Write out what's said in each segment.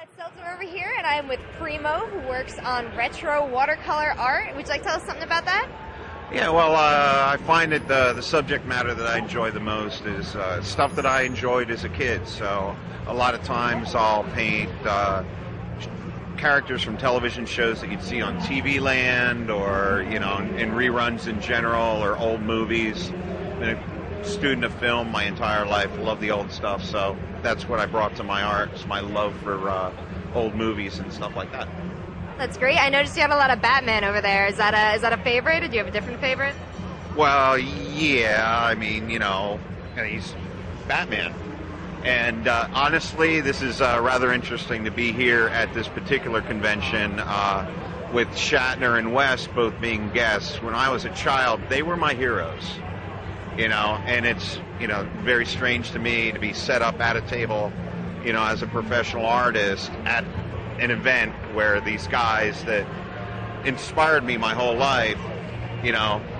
It's Seltzer over here, and I am with Primo, who works on retro watercolor art. Would you like to tell us something about that? Yeah, well, I find that the subject matter that I enjoy the most is stuff that I enjoyed as a kid. So a lot of times I'll paint characters from television shows that you'd see on TV Land, or in reruns in general, or old movies. Been a student of film my entire life. Love the old stuff, so that's what I brought to my art. It's my love for old movies and stuff like that. That's great. I noticed you have a lot of Batman over there. Is that a favorite, or do you have a different favorite? Well, yeah. I mean, he's Batman. And honestly, this is rather interesting to be here at this particular convention with Shatner and West both being guests. When I was a child, they were my heroes. And it's, very strange to me to be set up at a table, as a professional artist at an event where these guys that inspired me my whole life,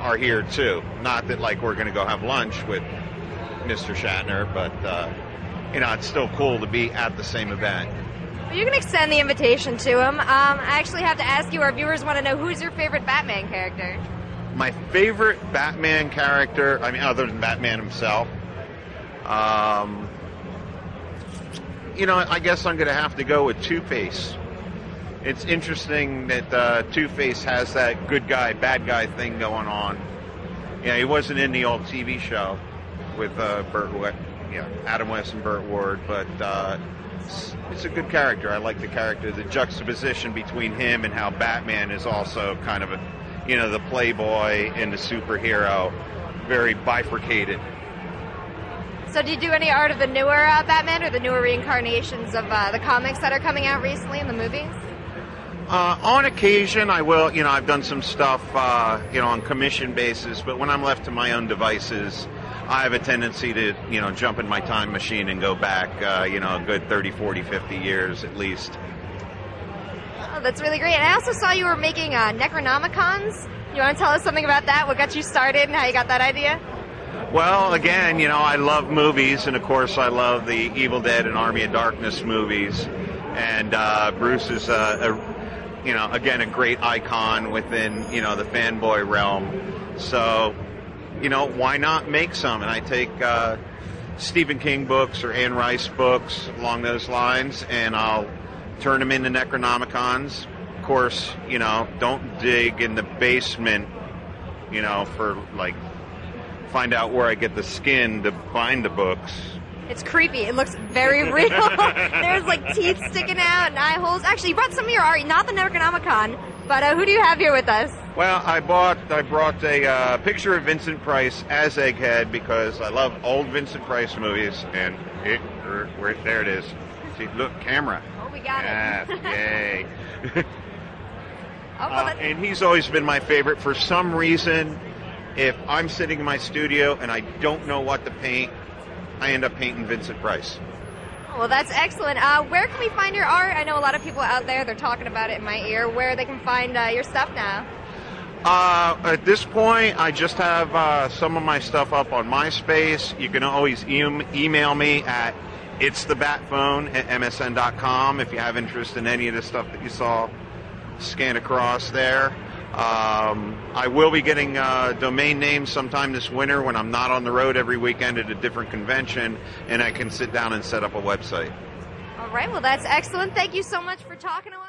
are here too. Not that we're going to go have lunch with Mr. Shatner, but, it's still cool to be at the same event. Well, you can extend the invitation to him. I actually have to ask you, our viewers want to know, who's your favorite Batman character? My favorite Batman character, other than Batman himself, I guess I'm going to have to go with Two-Face. It's interesting that Two-Face has that good guy, bad guy thing going on. Yeah, he wasn't in the old TV show with Adam West and Burt Ward, but it's a good character. I like the character, the juxtaposition between him and how Batman is also kind of the playboy and the superhero, very bifurcated. So do you do any art of the newer Batman, or the newer reincarnations of the comics that are coming out recently in the movies? On occasion, I will. I've done some stuff, on commission basis, but when I'm left to my own devices, I have a tendency to, jump in my time machine and go back, a good 30, 40, 50 years at least. Oh, that's really great. And I also saw you were making Necronomicons. You want to tell us something about that? What got you started and how you got that idea? Well, again, I love movies, and of course I love the Evil Dead and Army of Darkness movies. And Bruce is, again, a great icon within, the fanboy realm. So, why not make some? And I take Stephen King books or Anne Rice books along those lines, and I'll turn them into Necronomicons. Of course, don't dig in the basement, for find out where I get the skin to bind the books. It's creepy. It looks very real. There's teeth sticking out and eye holes. Actually, you brought some of your art, not the Necronomicon, but who do you have here with us? Well, I brought a picture of Vincent Price as Egghead because I love old Vincent Price movies, and there it is. See, look, camera. We got it. Yay. And he's always been my favorite. For some reason, if I'm sitting in my studio and I don't know what to paint, I end up painting Vincent Price. Well, that's excellent. Where can we find your art? I know a lot of people out there, they're talking about it in my ear, where they can find your stuff now. At this point, I just have some of my stuff up on MySpace. You can always email me at itsthebatphone@msn.com if you have interest in any of the stuff that you saw scanned across there. I will be getting domain names sometime this winter when I'm not on the road every weekend at a different convention, and I can sit down and set up a website. All right, well, that's excellent. Thank you so much for talking to us.